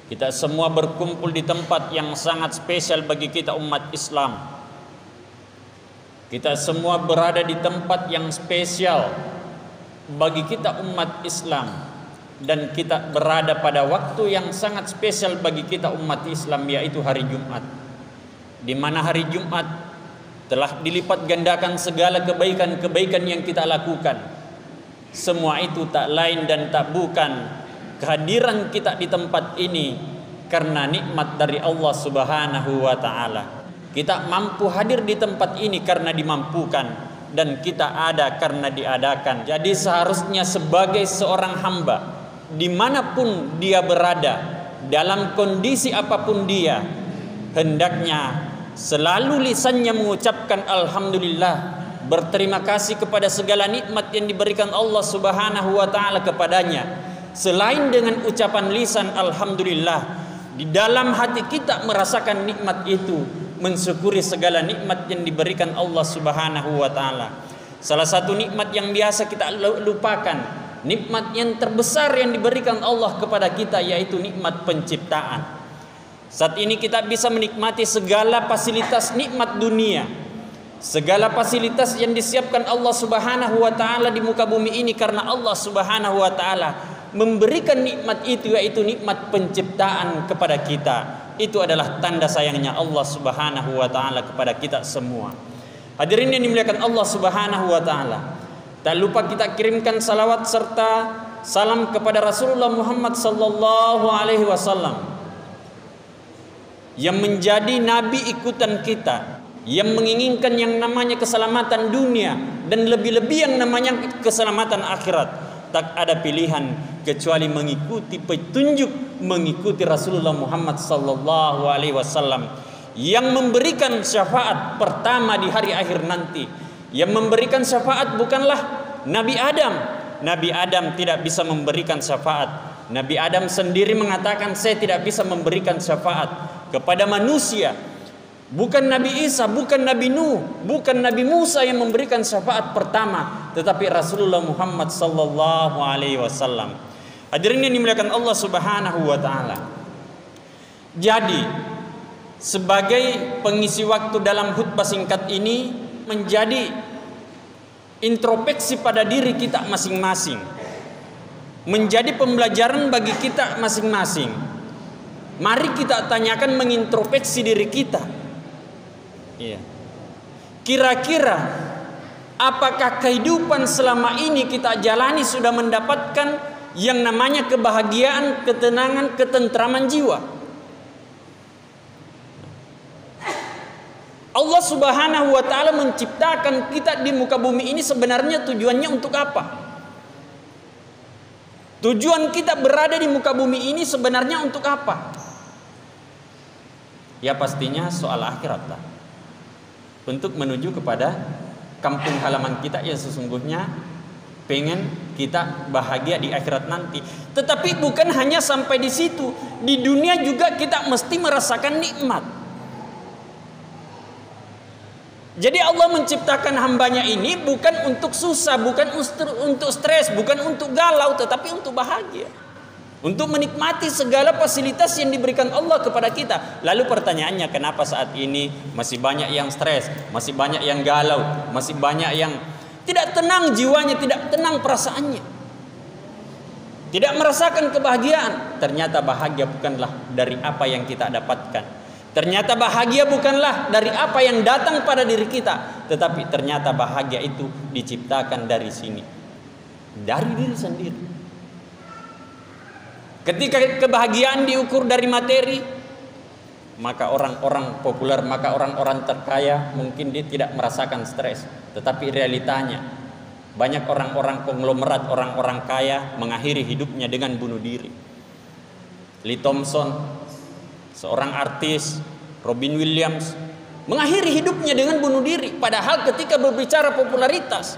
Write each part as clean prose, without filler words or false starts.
Kita semua berkumpul di tempat yang sangat spesial bagi kita umat Islam. Kita semua berada di tempat yang spesial bagi kita umat Islam. Dan kita berada pada waktu yang sangat spesial bagi kita umat Islam, yaitu hari Jumat. Di mana hari Jumat telah dilipat gandakan segala kebaikan-kebaikan yang kita lakukan. Semua itu tak lain dan tak bukan kehadiran kita di tempat ini karena nikmat dari Allah Subhanahu wa taala. Kita mampu hadir di tempat ini karena dimampukan, dan kita ada karena diadakan. Jadi seharusnya sebagai seorang hamba, dimanapun dia berada, dalam kondisi apapun dia, hendaknya selalu lisannya mengucapkan alhamdulillah, berterima kasih kepada segala nikmat yang diberikan Allah Subhanahu wa taala kepadanya. Selain dengan ucapan lisan alhamdulillah, di dalam hati kita merasakan nikmat itu, mensyukuri segala nikmat yang diberikan Allah Subhanahu wa taala. Salah satu nikmat yang biasa kita lupakan, nikmat yang terbesar yang diberikan Allah kepada kita, yaitu nikmat penciptaan. Saat ini kita bisa menikmati segala fasilitas nikmat dunia, segala fasilitas yang disiapkan Allah Subhanahu wa taala di muka bumi ini, karena Allah Subhanahu wa taala memberikan nikmat itu, yaitu nikmat penciptaan kepada kita. Itu adalah tanda sayangnya Allah Subhanahu wa taala kepada kita semua. Hadirin yang dimuliakan Allah Subhanahu wa taala, tak lupa kita kirimkan salawat serta salam kepada Rasulullah Muhammad sallallahu alaihi wasallam yang menjadi nabi ikutan kita, yang menginginkan yang namanya keselamatan dunia dan lebih-lebih yang namanya keselamatan akhirat. Tak ada pilihan kecuali mengikuti petunjuk, mengikuti Rasulullah Muhammad sallallahu alaihi wasallam yang memberikan syafaat pertama di hari akhir nanti. Yang memberikan syafaat bukanlah Nabi Adam. Nabi Adam tidak bisa memberikan syafaat. Nabi Adam sendiri mengatakan, saya tidak bisa memberikan syafaat kepada manusia. Bukan Nabi Isa, bukan Nabi Nuh, bukan Nabi Musa yang memberikan syafaat pertama, tetapi Rasulullah Muhammad sallallahu alaihi wasallam. Hadirin yang dimuliakan Allah Subhanahu wa taala. Jadi, sebagai pengisi waktu dalam khutbah singkat ini menjadi introspeksi pada diri kita masing-masing. Menjadi pembelajaran bagi kita masing-masing. Mari kita tanyakan, mengintrospeksi diri kita. Iya. Kira-kira apakah kehidupan selama ini kita jalani sudah mendapatkan yang namanya kebahagiaan, ketenangan, ketentraman jiwa? Allah Subhanahu wa taala menciptakan kita di muka bumi ini sebenarnya tujuannya untuk apa? Tujuan kita berada di muka bumi ini sebenarnya untuk apa? Ya pastinya soal akhirat lah. Untuk menuju kepada kampung halaman kita yang sesungguhnya pengen kita bahagia di akhirat nanti. Tetapi bukan hanya sampai di situ. Di dunia juga kita mesti merasakan nikmat. Jadi Allah menciptakan hambanya ini bukan untuk susah, bukan untuk stres, bukan untuk galau, tetapi untuk bahagia. Untuk menikmati segala fasilitas yang diberikan Allah kepada kita. Lalu pertanyaannya, kenapa saat ini masih banyak yang stres, masih banyak yang galau, masih banyak yang tidak tenang jiwanya, tidak tenang perasaannya, tidak merasakan kebahagiaan? Ternyata bahagia bukanlah dari apa yang kita dapatkan. Ternyata bahagia bukanlah dari apa yang datang pada diri kita, tetapi ternyata bahagia itu diciptakan dari sini, dari diri sendiri. Ketika kebahagiaan diukur dari materi, maka orang-orang populer, maka orang-orang terkaya mungkin dia tidak merasakan stres. Tetapi realitanya banyak orang-orang konglomerat, orang-orang kaya mengakhiri hidupnya dengan bunuh diri. Lee Thompson, seorang artis, Robin Williams, mengakhiri hidupnya dengan bunuh diri. Padahal ketika berbicara popularitas,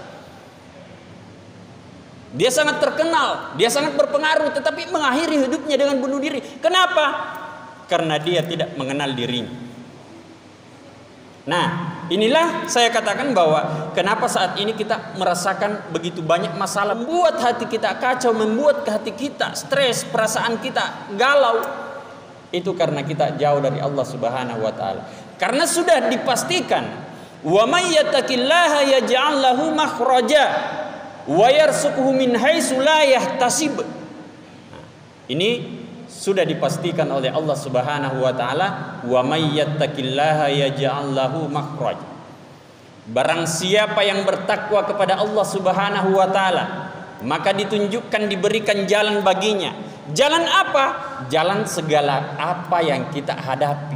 dia sangat terkenal, dia sangat berpengaruh, tetapi mengakhiri hidupnya dengan bunuh diri. Kenapa? Karena dia tidak mengenal dirinya. Nah, inilah saya katakan bahwa kenapa saat ini kita merasakan begitu banyak masalah, membuat hati kita kacau, membuat hati kita stres, perasaan kita galau. Itu karena kita jauh dari Allah Subhanahu wa taala. Karena sudah dipastikan, wa may yattaqillaha yaj'al lahu makhraja wa yarzuqhu min haitsu la yahtasib. Ini sudah dipastikan oleh Allah Subhanahu wa taala, wa may yattaqillaha yaj'al lahu makhraj. Barang siapa yang bertakwa kepada Allah Subhanahu wa taala, maka ditunjukkan, diberikan jalan baginya. Jalan apa? Jalan segala apa yang kita hadapi.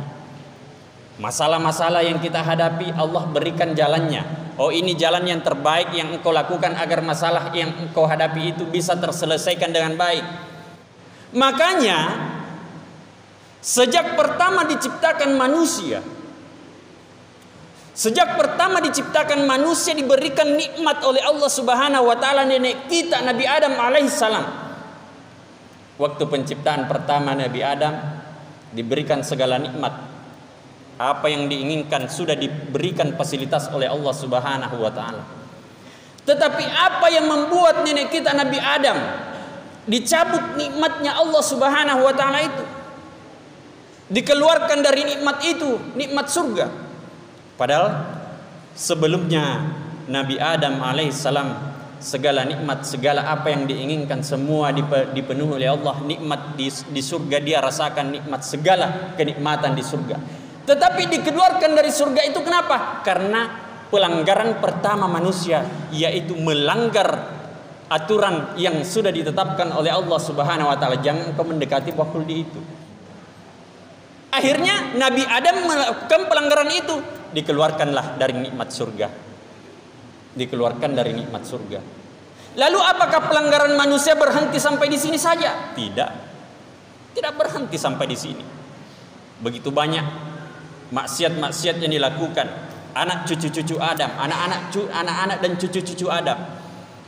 Masalah-masalah yang kita hadapi, Allah berikan jalannya. Oh, ini jalan yang terbaik yang engkau lakukan agar masalah yang engkau hadapi itu bisa terselesaikan dengan baik. Makanya sejak pertama diciptakan manusia, diberikan nikmat oleh Allah Subhanahu wa taala nenek kita Nabi Adam alaihissalam. Waktu penciptaan pertama Nabi Adam diberikan segala nikmat. Apa yang diinginkan sudah diberikan fasilitas oleh Allah Subhanahu wa taala. Tetapi apa yang membuat nenek kita Nabi Adam dicabut nikmatnya Allah Subhanahu wa taala itu? Dikeluarkan dari nikmat itu, nikmat surga. Padahal sebelumnya Nabi Adam alaihissalam segala nikmat, segala apa yang diinginkan semua dipenuhi oleh Allah. Nikmat di surga dia rasakan, nikmat segala kenikmatan di surga. Tetapi dikeluarkan dari surga itu kenapa? Karena pelanggaran pertama manusia, yaitu melanggar aturan yang sudah ditetapkan oleh Allah Subhanahu wa taala. Jangan kau mendekati bakhuldi itu. Akhirnya Nabi Adam melakukan pelanggaran itu, dikeluarkanlah dari nikmat surga. Lalu apakah pelanggaran manusia berhenti sampai di sini saja? Tidak berhenti sampai di sini. Begitu banyak maksiat-maksiat yang dilakukan anak cucu-cucu Adam, anak-anak dan cucu-cucu Adam,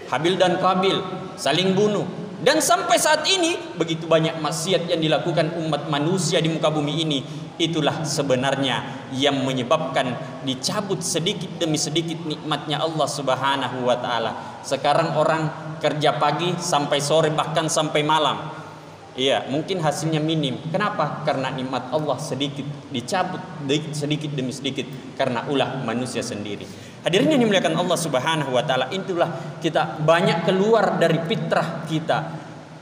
Habil dan Qabil saling bunuh, dan sampai saat ini begitu banyak maksiat yang dilakukan umat manusia di muka bumi ini. Itulah sebenarnya yang menyebabkan dicabut sedikit demi sedikit nikmatnya Allah Subhanahu wa taala. Sekarang orang kerja pagi sampai sore, bahkan sampai malam. Iya, mungkin hasilnya minim. Kenapa? Karena nikmat Allah sedikit dicabut sedikit demi sedikit karena ulah manusia sendiri. Hadirin yang dimuliakan Allah Subhanahu wa taala, itulah kita banyak keluar dari fitrah kita.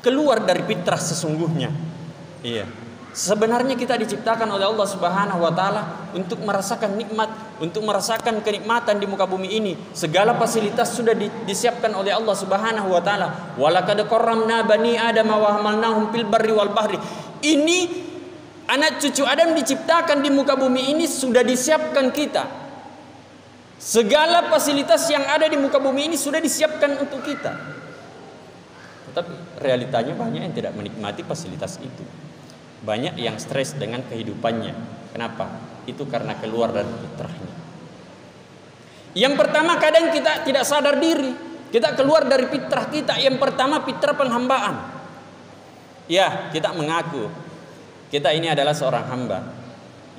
Keluar dari fitrah sesungguhnya. Iya. Sebenarnya kita diciptakan oleh Allah Subhanahu wa taala untuk merasakan nikmat, untuk merasakan kenikmatan di muka bumi ini. Segala fasilitas sudah disiapkan oleh Allah Subhanahu wa taala. Walaqad karramna bani Adam wa hamalnahum fil barri wal bahri. Ini anak cucu Adam diciptakan di muka bumi ini sudah disiapkan kita. Segala fasilitas yang ada di muka bumi ini sudah disiapkan untuk kita. Tetapi realitanya banyak yang tidak menikmati fasilitas itu. Banyak yang stres dengan kehidupannya. Kenapa? Itu karena keluar dari fitrahnya. Yang pertama, kadang kita tidak sadar diri, kita keluar dari fitrah kita. Yang pertama, fitrah penghambaan. Ya, kita mengaku kita ini adalah seorang hamba.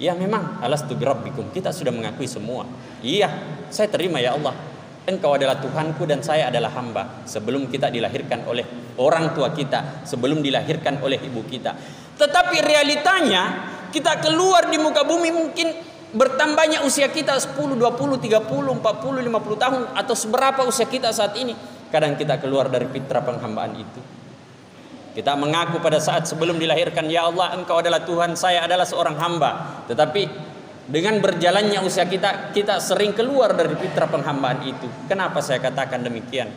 Ya, memang alastu birabbikum, kita sudah mengakui semua. Iya, saya terima ya Allah, Engkau adalah Tuhanku dan saya adalah hamba. Sebelum kita dilahirkan oleh orang tua kita, sebelum dilahirkan oleh ibu kita. Tetapi realitanya kita keluar di muka bumi, mungkin bertambahnya usia kita 10, 20, 30, 40, 50 tahun, atau seberapa usia kita saat ini. Kadang kita keluar dari fitrah penghambaan itu. Kita mengaku pada saat sebelum dilahirkan, ya Allah, Engkau adalah Tuhan, saya adalah seorang hamba. Tetapi dengan berjalannya usia kita sering keluar dari fitrah penghambaan itu. Kenapa saya katakan demikian?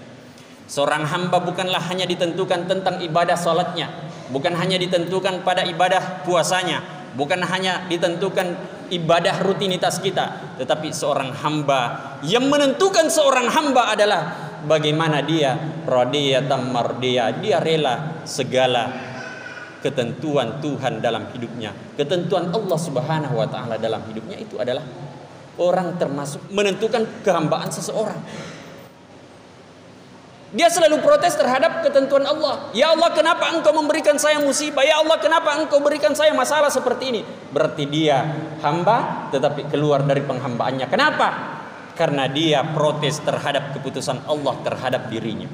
Seorang hamba bukanlah hanya ditentukan tentang ibadah salatnya, bukan hanya ditentukan pada ibadah puasanya, bukan hanya ditentukan ibadah rutinitas kita, tetapi seorang hamba, yang menentukan seorang hamba adalah bagaimana dia radiyatan mardiyah, dia rela segala ketentuan Tuhan dalam hidupnya, ketentuan Allah Subhanahu wa taala dalam hidupnya. Itu adalah orang termasuk menentukan kehambaan seseorang. Dia selalu protes terhadap ketentuan Allah. Ya Allah, kenapa Engkau memberikan saya musibah? Ya Allah, kenapa Engkau berikan saya masalah seperti ini? Berarti dia hamba tetapi keluar dari penghambaannya. Kenapa? Karena dia protes terhadap keputusan Allah terhadap dirinya.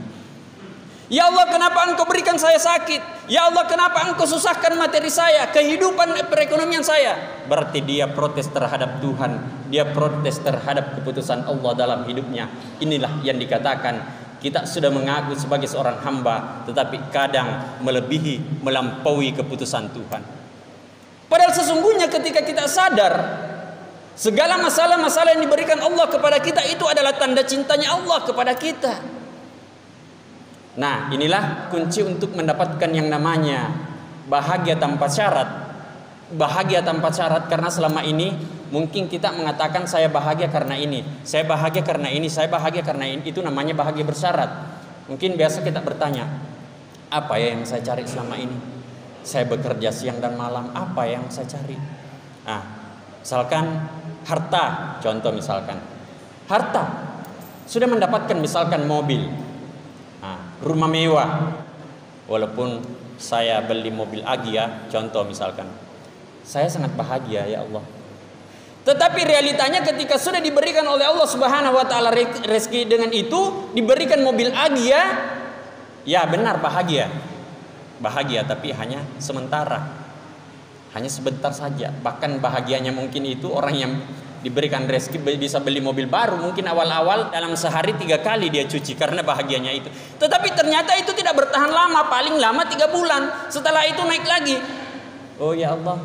Ya Allah, kenapa Engkau berikan saya sakit? Ya Allah, kenapa Engkau susahkan materi saya, kehidupan perekonomian saya? Berarti dia protes terhadap Tuhan, dia protes terhadap keputusan Allah dalam hidupnya. Inilah yang dikatakan kita sudah mengaku sebagai seorang hamba, tetapi kadang melebihi, melampaui keputusan Tuhan. Padahal sesungguhnya ketika kita sadar segala masalah-masalah yang diberikan Allah kepada kita itu adalah tanda cintanya Allah kepada kita. Nah, inilah kunci untuk mendapatkan yang namanya bahagia tanpa syarat. Bahagia tanpa syarat, karena selama ini mungkin kita mengatakan saya bahagia karena ini, saya bahagia karena ini, saya bahagia karena ini. Itu namanya bahagia bersyarat. Mungkin biasa kita bertanya, apa ya yang saya cari selama ini? Saya bekerja siang dan malam, apa yang saya cari? Nah, misalkan harta, contoh misalkan harta, sudah mendapatkan misalkan mobil, rumah mewah, walaupun saya beli mobil Agya, contoh misalkan, saya sangat bahagia ya Allah. Tetapi realitanya ketika sudah diberikan oleh Allah Subhanahu wa taala rezeki dengan itu, diberikan mobil Agya, ya benar bahagia. Bahagia tapi hanya sementara. Hanya sebentar saja. Bahkan bahagianya mungkin itu orang yang diberikan rezeki bisa beli mobil baru, mungkin awal-awal dalam sehari 3 kali dia cuci karena bahagianya itu. Tetapi ternyata itu tidak bertahan lama, paling lama 3 bulan. Setelah itu naik lagi. Oh ya Allah,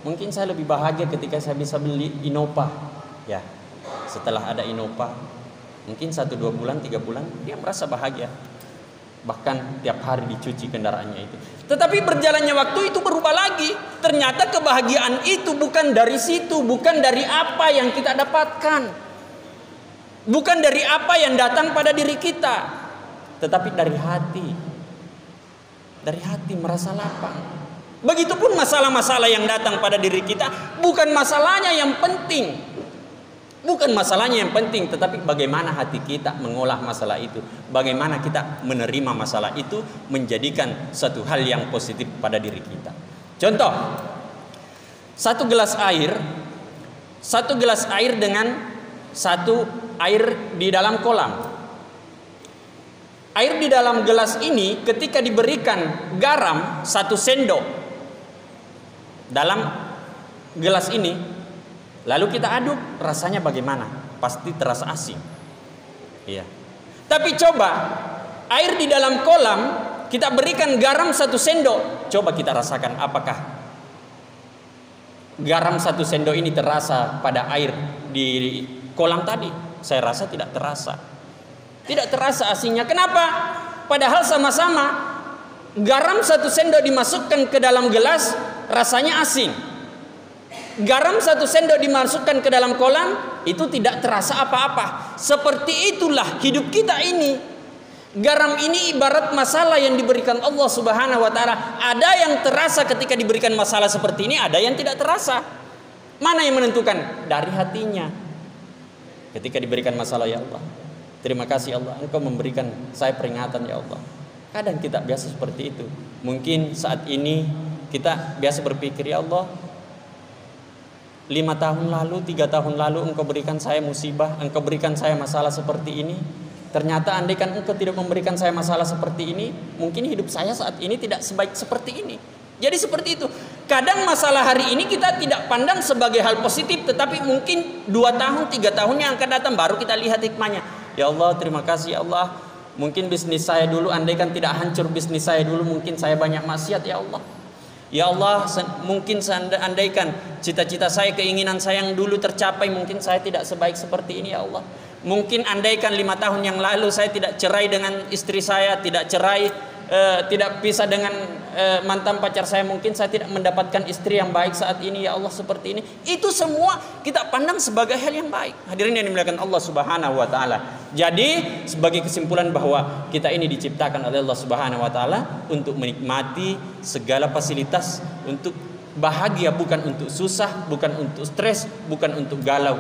mungkin saya lebih bahagia ketika saya bisa beli Innova. Ya, setelah ada Innova, mungkin 1-2 bulan, 3 bulan dia merasa bahagia. Bahkan tiap hari dicuci kendaraannya itu. Tetapi berjalannya waktu itu berubah lagi. Ternyata kebahagiaan itu bukan dari situ, bukan dari apa yang kita dapatkan, bukan dari apa yang datang pada diri kita, tetapi dari hati. Dari hati merasa lapang. Begitupun masalah-masalah yang datang pada diri kita, bukan masalahnya yang penting. Bukan masalahnya yang penting, tetapi bagaimana hati kita mengolah masalah itu, bagaimana kita menerima masalah itu, menjadikan satu hal yang positif pada diri kita. Contoh, satu gelas air dengan satu air di dalam kolam. Air di dalam gelas ini ketika diberikan garam 1 sendok dalam gelas ini, lalu kita aduk, rasanya bagaimana? Pasti terasa asin. Iya. Tapi coba air di dalam kolam kita berikan garam 1 sendok, coba kita rasakan apakah garam 1 sendok ini terasa pada air di kolam tadi? Saya rasa tidak terasa. Tidak terasa asinnya. Kenapa? Padahal sama-sama garam 1 sendok dimasukkan ke dalam gelas, rasanya asin. Garam 1 sendok dimasukkan ke dalam kolam, itu tidak terasa apa-apa. Seperti itulah hidup kita ini. Garam ini ibarat masalah yang diberikan Allah Subhanahu wa taala. Ada yang terasa ketika diberikan masalah seperti ini, ada yang tidak terasa. Mana yang menentukan? Dari hatinya. Ketika diberikan masalah, ya Allah, terima kasih Allah, Engkau memberikan saya peringatan ya Allah. Kadang kita biasa seperti itu. Mungkin saat ini kita biasa berpikir, ya Allah, 5 tahun lalu, 3 tahun lalu Engkau berikan saya musibah, Engkau berikan saya masalah seperti ini. Ternyata andaikan Engkau tidak memberikan saya masalah seperti ini, mungkin hidup saya saat ini tidak sebaik seperti ini. Jadi seperti itu. Kadang masalah hari ini kita tidak pandang sebagai hal positif, tetapi mungkin 2 tahun, 3 tahun yang akan datang baru kita lihat hikmahnya. Ya Allah, terima kasih ya Allah. Mungkin bisnis saya dulu, andaikan tidak hancur bisnis saya dulu, mungkin saya banyak maksiat ya Allah. Ya Allah, mungkin andaikan cita-cita saya, keinginan saya yang dulu tercapai, mungkin saya tidak sebaik seperti ini ya Allah. Mungkin andaikan 5 tahun yang lalu saya tidak cerai dengan istri saya, tidak pisah dengan mantan pacar saya, mungkin saya tidak mendapatkan istri yang baik saat ini ya Allah seperti ini. Itu semua kita pandang sebagai hal yang baik. Hadirin yang dimuliakan Allah Subhanahu wa taala. Jadi sebagai kesimpulan bahwa kita ini diciptakan oleh Allah Subhanahu wa taala untuk menikmati segala fasilitas, untuk bahagia, bukan untuk susah, bukan untuk stres, bukan untuk galau.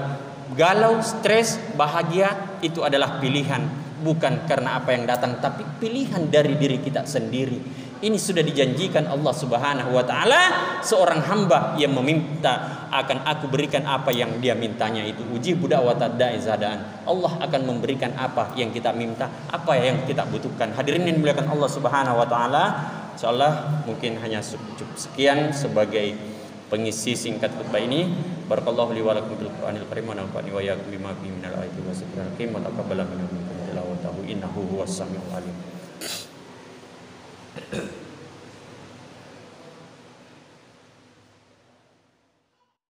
Galau, stres, bahagia itu adalah pilihan. bukan karena apa yang datang, tapi pilihan dari diri kita sendiri. Ini sudah dijanjikan Allah Subhanahu wa taala, seorang hamba yang meminta akan aku berikan apa yang dia mintanya itu. Ujibu da'watad da'i zadaan. Allah akan memberikan apa yang kita minta, apa yang kita butuhkan. Hadirin yang dimuliakan Allah Subhanahu wa taala, insyaallah mungkin hanya cukup sekian sebagai pengisi singkat khutbah ini. Barakallahu li wa lakum bil Qur'anil karim wa nafa'ani wa iyyakum bima fihi minal ayati wa zikril hakim wa taqabbala minna tilawatahu innahu huwas samiul alim.